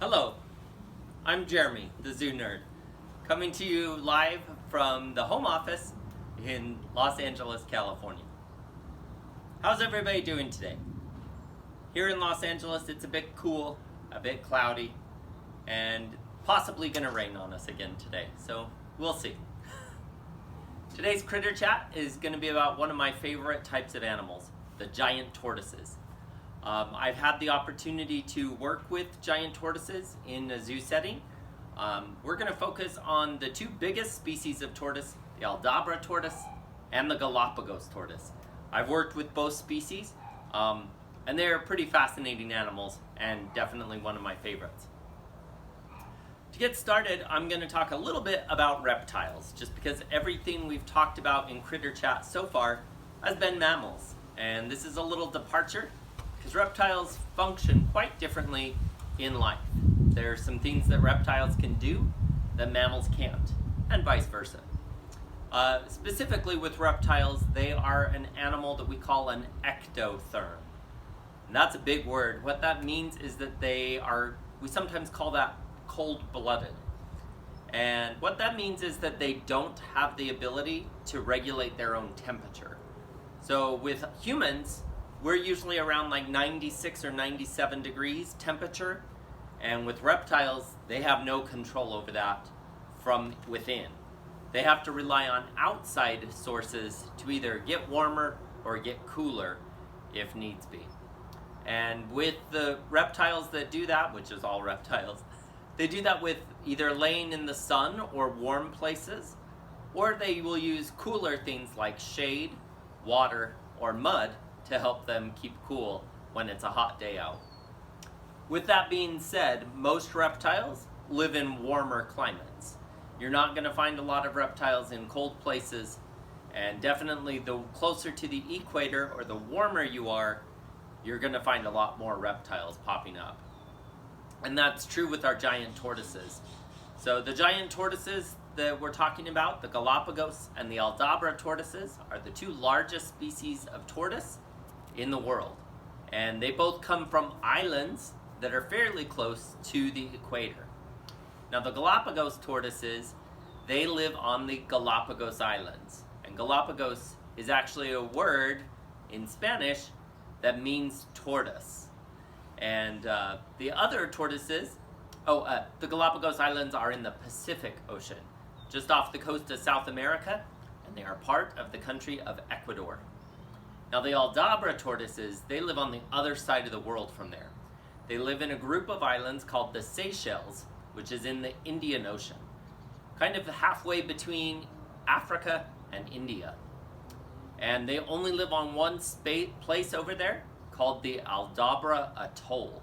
Hello, I'm Jeremy, the Zoo Nerd, coming to you live from the home office in Los Angeles, California. How's everybody doing today? Here in Los Angeles, it's a bit cool, a bit cloudy, and possibly going to rain on us again today, so we'll see. Today's Critter Chat is going to be about one of my favorite types of animals, the giant tortoises. I've had the opportunity to work with giant tortoises in a zoo setting. We're going to focus on the two biggest species of tortoise, the Aldabra tortoise and the Galapagos tortoise. I've worked with both species, and they're pretty fascinating animals and definitely one of my favorites. To get started, I'm going to talk a little bit about reptiles, just because everything we've talked about in Critter Chat so far has been mammals. And this is a little departure, because reptiles function quite differently in life. There are some things that reptiles can do that mammals can't, and vice versa. Specifically with reptiles, they are an animal that we call an ectotherm. And that's a big word. What that means is that we sometimes call that cold-blooded. And what that means is that they don't have the ability to regulate their own temperature. So with humans, we're usually around like 96 or 97 degrees temperature, and with reptiles, they have no control over that from within. They have to rely on outside sources to either get warmer or get cooler if needs be. And with the reptiles that do that, which is all reptiles, they do that with either laying in the sun or warm places, or they will use cooler things like shade, water, or mud to help them keep cool when it's a hot day out. With that being said, most reptiles live in warmer climates. You're not going to find a lot of reptiles in cold places, and definitely the closer to the equator or the warmer you are, you're going to find a lot more reptiles popping up. And that's true with our giant tortoises. So the giant tortoises that we're talking about, the Galapagos and the Aldabra tortoises, are the two largest species of tortoise in the world. And they both come from islands that are fairly close to the equator. Now the Galapagos tortoises, they live on the Galapagos Islands. And Galapagos is actually a word in Spanish that means tortoise. And the other tortoises, the Galapagos Islands are in the Pacific Ocean, just off the coast of South America, and they are part of the country of Ecuador. Now the Aldabra tortoises, they live on the other side of the world from there. They live in a group of islands called the Seychelles, which is in the Indian Ocean, kind of halfway between Africa and India. And they only live on one place over there called the Aldabra Atoll.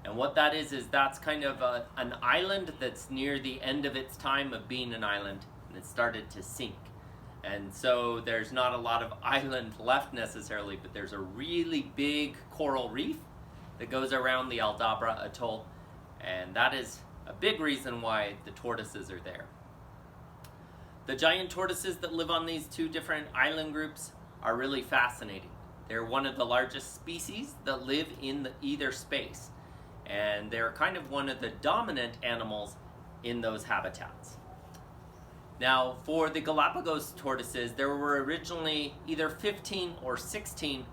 And what that is that's kind of an island that's near the end of its time of being an island, and it started to sink. And so there's not a lot of island left necessarily, but there's a really big coral reef that goes around the Aldabra Atoll, and that is a big reason why the tortoises are there. The giant tortoises that live on these two different island groups are really fascinating. They're one of the largest species that live in either space, and they're kind of one of the dominant animals in those habitats. Now, for the Galapagos tortoises, there were originally either 15 or 16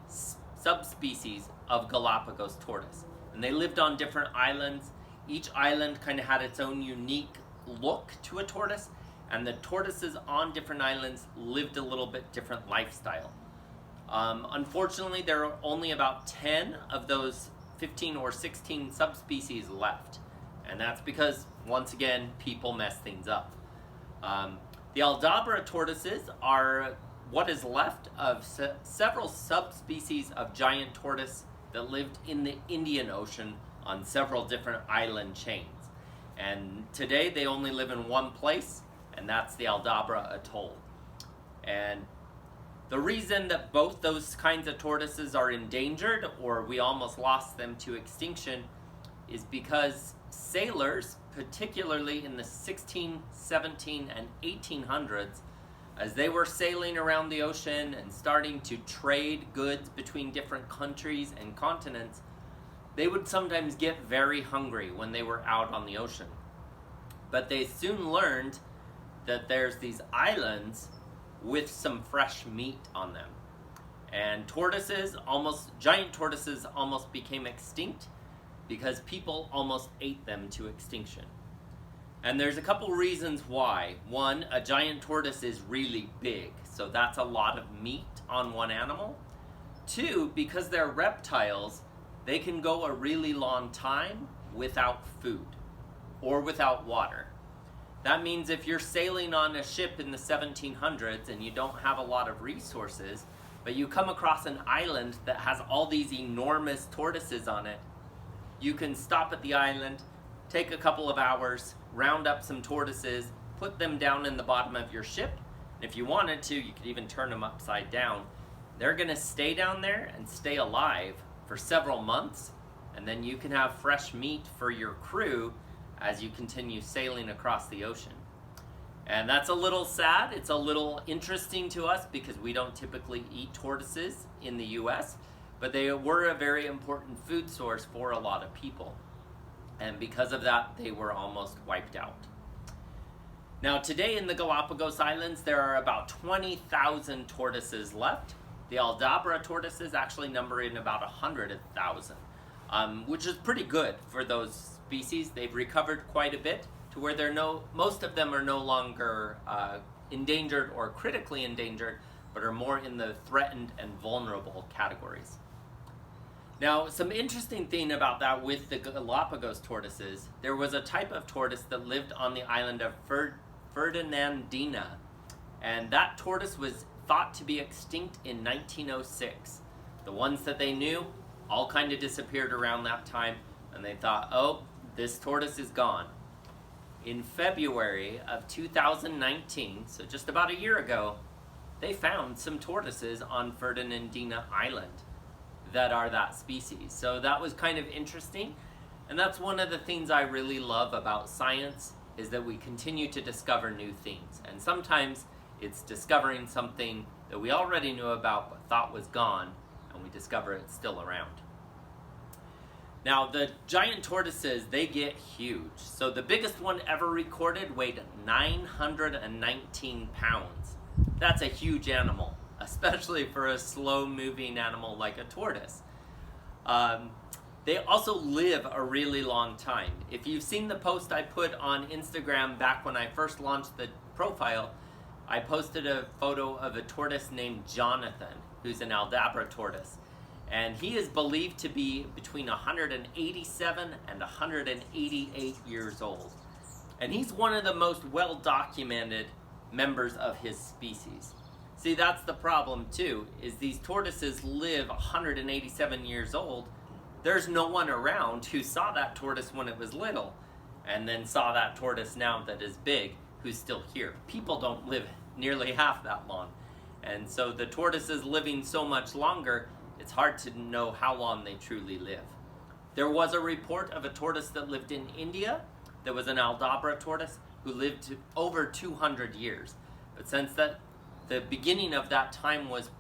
subspecies of Galapagos tortoise, and they lived on different islands. Each island kind of had its own unique look to a tortoise, and the tortoises on different islands lived a little bit different lifestyle. Unfortunately, there are only about 10 of those 15 or 16 subspecies left, and that's because, once again, people mess things up. The Aldabra tortoises are what is left of several subspecies of giant tortoise that lived in the Indian Ocean on several different island chains. And today they only live in one place, and that's the Aldabra Atoll. And the reason that both those kinds of tortoises are endangered, or we almost lost them to extinction, is because sailors, particularly in the 16, 17, and 1800s, as they were sailing around the ocean and starting to trade goods between different countries and continents, they would sometimes get very hungry when they were out on the ocean. But they soon learned that there's these islands with some fresh meat on them. And giant tortoises almost became extinct because people almost ate them to extinction. And there's a couple reasons why. One, a giant tortoise is really big, so that's a lot of meat on one animal. Two, because they're reptiles, they can go a really long time without food or without water. That means if you're sailing on a ship in the 1700s and you don't have a lot of resources, but you come across an island that has all these enormous tortoises on it, you can stop at the island, take a couple of hours, round up some tortoises, put them down in the bottom of your ship. And if you wanted to, you could even turn them upside down. They're going to stay down there and stay alive for several months, and then you can have fresh meat for your crew as you continue sailing across the ocean. And that's a little sad. It's a little interesting to us because we don't typically eat tortoises in the US, but they were a very important food source for a lot of people. And because of that, they were almost wiped out. Now today in the Galapagos Islands, there are about 20,000 tortoises left. The Aldabra tortoises actually number in about 100,000, which is pretty good for those species. They've recovered quite a bit to where most of them are no longer endangered or critically endangered, but are more in the threatened and vulnerable categories. Now, some interesting thing about that with the Galapagos tortoises, there was a type of tortoise that lived on the island of Ferdinandina, and that tortoise was thought to be extinct in 1906. The ones that they knew all kind of disappeared around that time, and they thought, oh, this tortoise is gone. In February of 2019, so just about a year ago, they found some tortoises on Ferdinandina Island that are that species. So that was kind of interesting, and that's one of the things I really love about science, is that we continue to discover new things. And sometimes it's discovering something that we already knew about but thought was gone, and we discover it's still around. Now, the giant tortoises, they get huge. So the biggest one ever recorded weighed 919 pounds. That's a huge animal, especially for a slow-moving animal like a tortoise. They also live a really long time. If you've seen the post I put on Instagram back when I first launched the profile, I posted a photo of a tortoise named Jonathan, who's an Aldabra tortoise. And he is believed to be between 187 and 188 years old. And he's one of the most well-documented members of his species. See, that's the problem too, is these tortoises live 187 years old. There's no one around who saw that tortoise when it was little, and then saw that tortoise now that is big, who's still here. People don't live nearly half that long. And so the tortoises living so much longer, it's hard to know how long they truly live. There was a report of a tortoise that lived in India that was an Aldabra tortoise who lived to over 200 years. But since the beginning of that time was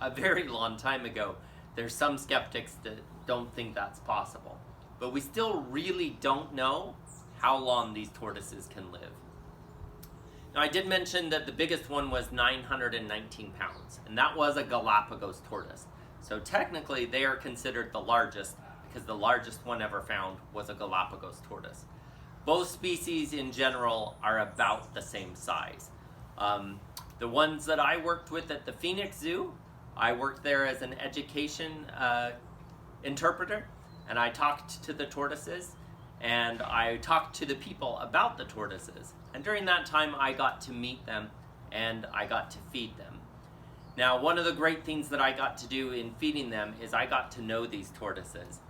a very long time ago, there's some skeptics that don't think that's possible. But we still really don't know how long these tortoises can live. Now, I did mention that the biggest one was 919 pounds, and that was a Galapagos tortoise. So technically, they are considered the largest because the largest one ever found was a Galapagos tortoise. Both species in general are about the same size. The ones that I worked with at the Phoenix Zoo, I worked there as an education interpreter, and I talked to the tortoises, and I talked to the people about the tortoises. And during that time, I got to meet them, and I got to feed them. Now, one of the great things that I got to do in feeding them is I got to know these tortoises.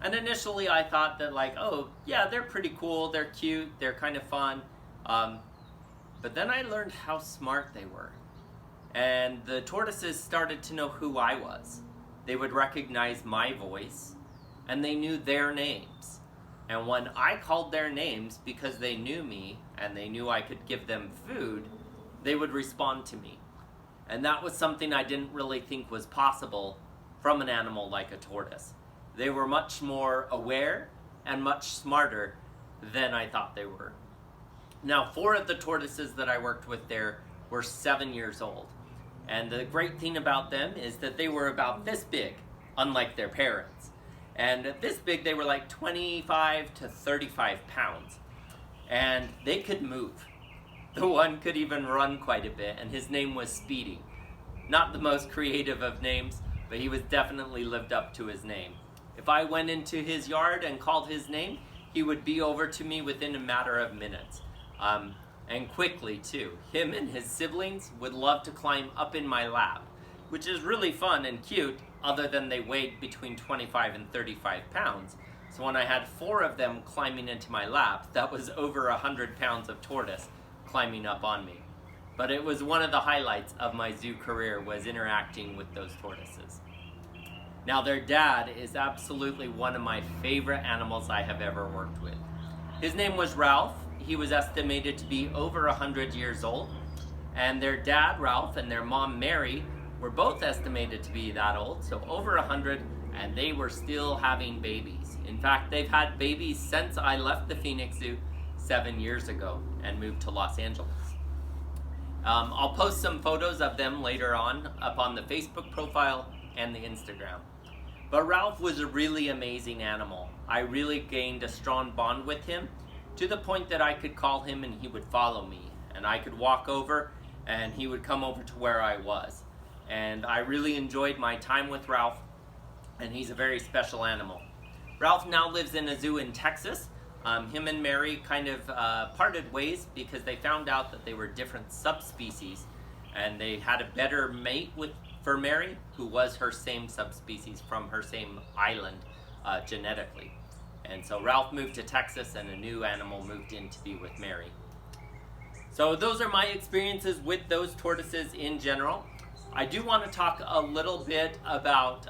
And initially I thought that oh, yeah, they're pretty cool, they're cute, they're kind of fun. But then I learned how smart they were. And the tortoises started to know who I was. They would recognize my voice, and they knew their names. And when I called their names because they knew me and they knew I could give them food, they would respond to me. And that was something I didn't really think was possible from an animal like a tortoise. they were much more aware and much smarter than I thought they were. Now, 4 of the tortoises that I worked with there were 7 years old. And the great thing about them is that they were about this big, unlike their parents. And at this big, they were like 25 to 35 pounds. And they could move. The one could even run quite a bit, and his name was Speedy. Not the most creative of names, but he was definitely lived up to his name. If I went into his yard and called his name, he would be over to me within a matter of minutes. And quickly too. Him and his siblings would love to climb up in my lap, which is really fun and cute, other than they weighed between 25 and 35 pounds. So when I had 4 of them climbing into my lap, that was over 100 pounds of tortoise climbing up on me. But it was one of the highlights of my zoo career, was interacting with those tortoises. Now, their dad is absolutely one of my favorite animals I have ever worked with. His name was Ralph. He was estimated to be over 100 years old. And their dad, Ralph, and their mom, Mary, were both estimated to be that old, so over 100, and they were still having babies. In fact, they've had babies since I left the Phoenix Zoo 7 years ago and moved to Los Angeles. I'll post some photos of them later on up on the Facebook profile and the Instagram. But Ralph was a really amazing animal. I really gained a strong bond with him, to the point that I could call him and he would follow me. And I could walk over and he would come over to where I was. And I really enjoyed my time with Ralph, and he's a very special animal. Ralph now lives in a zoo in Texas. Him and Mary kind of parted ways because they found out that they were different subspecies, and they had a better mate for Mary, who was her same subspecies from her same island genetically. And so Ralph moved to Texas, and a new animal moved in to be with Mary. So those are my experiences with those tortoises in general. I do want to talk a little bit about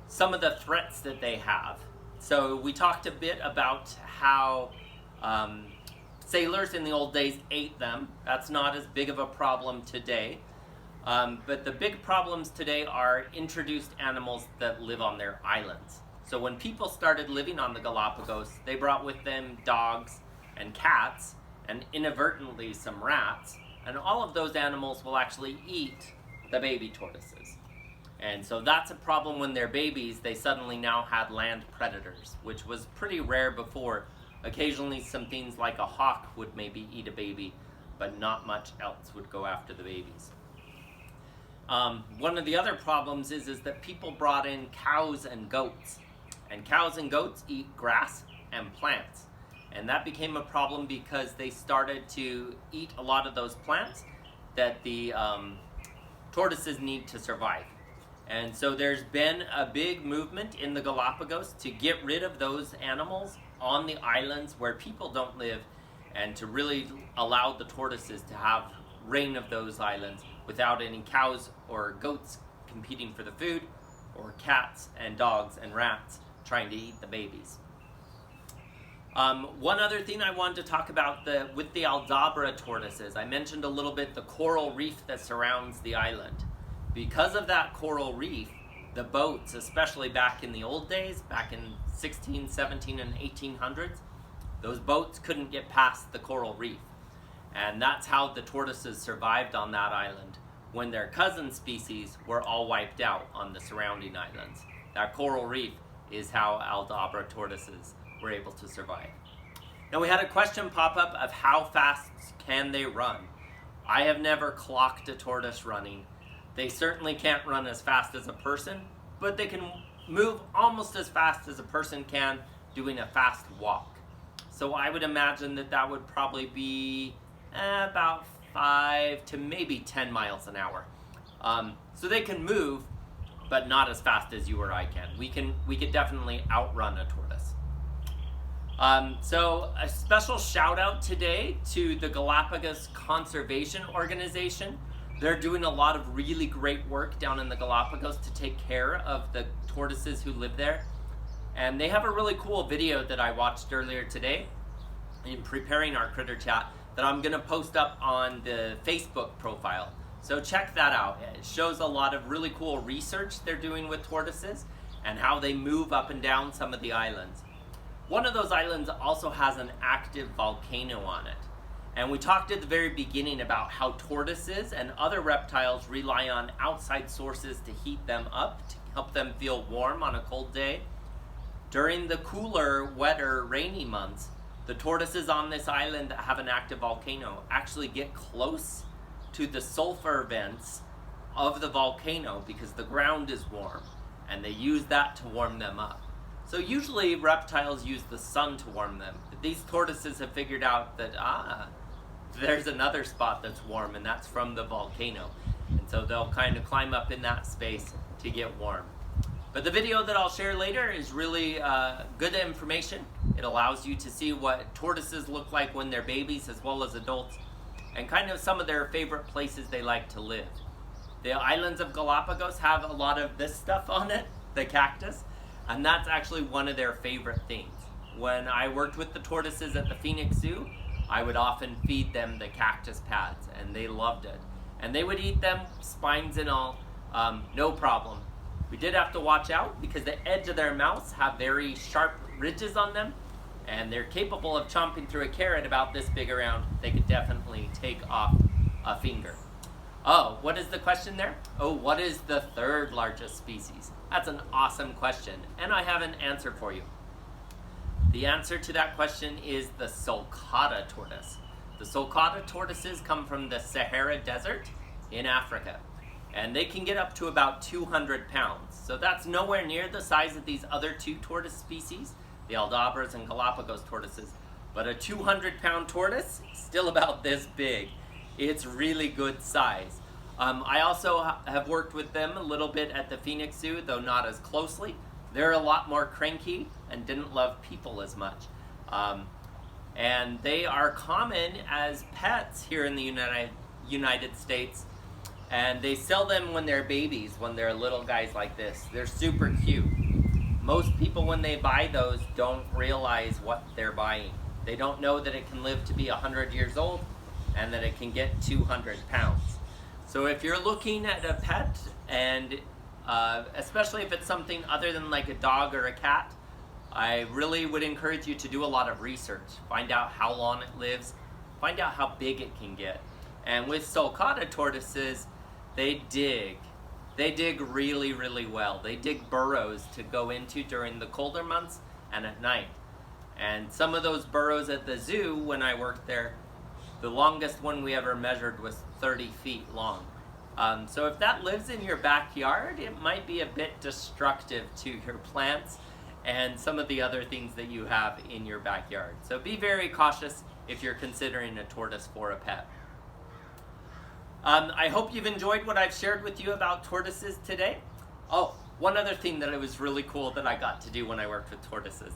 some of the threats that they have. So we talked a bit about how sailors in the old days ate them. That's not as big of a problem today. But the big problems today are introduced animals that live on their islands. So when people started living on the Galapagos, they brought with them dogs and cats and inadvertently some rats. And all of those animals will actually eat the baby tortoises. And so that's a problem. When they're babies, they suddenly now had land predators, which was pretty rare before. Occasionally some things like a hawk would maybe eat a baby, but not much else would go after the babies. One of the other problems is that people brought in cows and goats. And cows and goats eat grass and plants. And that became a problem because they started to eat a lot of those plants that the tortoises need to survive. And so there's been a big movement in the Galapagos to get rid of those animals on the islands where people don't live, and to really allow the tortoises to have reign of those islands without any cows or goats competing for the food, or cats and dogs and rats trying to eat the babies. One other thing I wanted to talk about with the Aldabra tortoises, I mentioned a little bit the coral reef that surrounds the island. Because of that coral reef, the boats, especially back in the old days, back in 16, 17, and 1800s, those boats couldn't get past the coral reef. And that's how the tortoises survived on that island when their cousin species were all wiped out on the surrounding islands. That coral reef is how Aldabra tortoises were able to survive. Now, we had a question pop up of how fast can they run. I have never clocked a tortoise running. They certainly can't run as fast as a person, but they can move almost as fast as a person can doing a fast walk. So I would imagine that would probably be about 5 to maybe 10 miles an hour. So they can move, but not as fast as you or I can. We could definitely outrun a tortoise. So a special shout out today to the Galapagos Conservation Organization. They're doing a lot of really great work down in the Galapagos to take care of the tortoises who live there. And they have a really cool video that I watched earlier today in preparing our Critter Chat that I'm going to post up on the Facebook profile. So check that out. It shows a lot of really cool research they're doing with tortoises and how they move up and down some of the islands. One of those islands also has an active volcano on it. And we talked at the very beginning about how tortoises and other reptiles rely on outside sources to heat them up, to help them feel warm on a cold day. During the cooler, wetter, rainy months, the tortoises on this island that have an active volcano actually get close to the sulfur vents of the volcano because the ground is warm, and they use that to warm them up. So usually reptiles use the sun to warm them, but these tortoises have figured out that there's another spot that's warm, and that's from the volcano. And so they'll kind of climb up in that space to get warm. But the video that I'll share later is really good information. It allows you to see what tortoises look like when they're babies as well as adults, and kind of some of their favorite places they like to live. The islands of Galapagos have a lot of this stuff on it, the cactus, and that's actually one of their favorite things. When I worked with the tortoises at the Phoenix Zoo, I would often feed them the cactus pads, and they loved it. And they would eat them, spines and all, no problem. We did have to watch out because the edge of their mouths have very sharp ridges on them, and they're capable of chomping through a carrot about this big around. They could definitely take off a finger. Oh, what is the question there? Oh, what is the third largest species? That's an awesome question, and I have an answer for you. The answer to that question is the sulcata tortoise. The sulcata tortoises come from the Sahara Desert in Africa, and they can get up to about 200 pounds. So that's nowhere near the size of these other two tortoise species, the Aldabras and Galapagos tortoises, but a 200-pound tortoise, still about this big. It's really good size. I also have worked with them a little bit at the Phoenix Zoo, though not as closely. They're a lot more cranky and didn't love people as much. And they are common as pets here in the United States. And they sell them when they're babies, when they're little guys like this. They're super cute. Most people, when they buy those, don't realize what they're buying. They don't know that it can live to be 100 years old and that it can get 200 pounds. So if you're looking at a pet, and especially if it's something other than like a dog or a cat, I really would encourage you to do a lot of research. Find out how long it lives, find out how big it can get. And with sulcata tortoises, they dig really, really well. They dig burrows to go into during the colder months and at night. And some of those burrows at the zoo, when I worked there, the longest one we ever measured was 30 feet long. So if that lives in your backyard, it might be a bit destructive to your plants and some of the other things that you have in your backyard. So be very cautious if you're considering a tortoise for a pet. I hope you've enjoyed what I've shared with you about tortoises today. Oh, one other thing that it was really cool that I got to do when I worked with tortoises.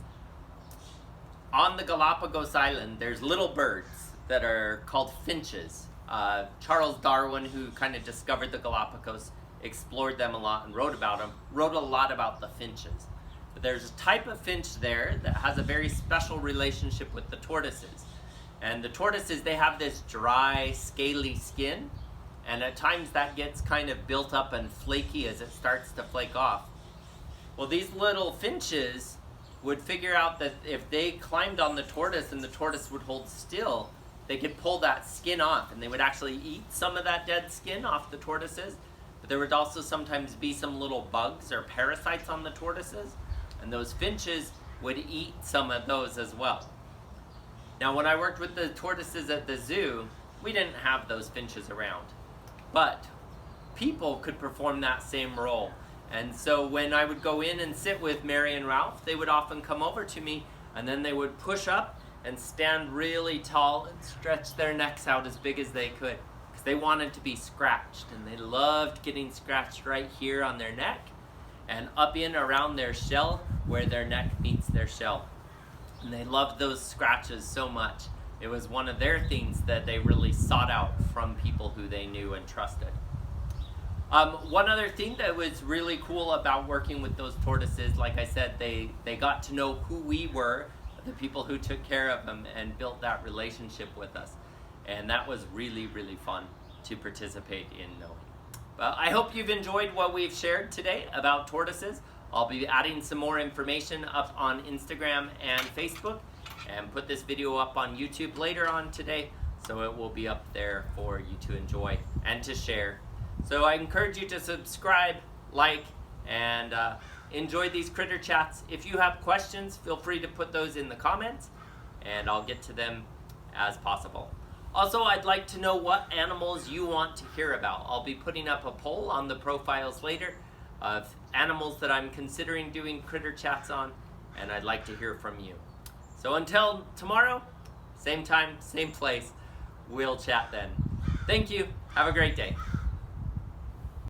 On the Galapagos Island, there's little birds that are called finches. Charles Darwin, who kind of discovered the Galapagos, explored them a lot and wrote about them, wrote a lot about the finches. But there's a type of finch there that has a very special relationship with the tortoises. And the tortoises, they have this dry, scaly skin, and at times that gets kind of built up and flaky as it starts to flake off. Well, these little finches would figure out that if they climbed on the tortoise and the tortoise would hold still, they could pull that skin off, and they would actually eat some of that dead skin off the tortoises. But there would also sometimes be some little bugs or parasites on the tortoises, and those finches would eat some of those as well. Now, when I worked with the tortoises at the zoo, we didn't have those finches around, but people could perform that same role. And so when I would go in and sit with Mary and Ralph, they would often come over to me, and then they would push up and stand really tall and stretch their necks out as big as they could, because they wanted to be scratched, and they loved getting scratched right here on their neck and up in around their shell where their neck meets their shell. And they loved those scratches so much. It was one of their things that they really sought out from people who they knew and trusted. One other thing that was really cool about working with those tortoises, like I said, they got to know who we were, the people who took care of them and built that relationship with us. And that was really, really fun to participate in knowing. Well, I hope you've enjoyed what we've shared today about tortoises. I'll be adding some more information up on Instagram and Facebook, and put this video up on YouTube later on today, so it will be up there for you to enjoy and to share. So I encourage you to subscribe, like, and enjoy these critter chats. If you have questions, feel free to put those in the comments, and I'll get to them as possible. Also, I'd like to know what animals you want to hear about. I'll be putting up a poll on the profiles later of animals that I'm considering doing critter chats on, and I'd like to hear from you. So until tomorrow, same time, same place, we'll chat then. Thank you. Have a great day.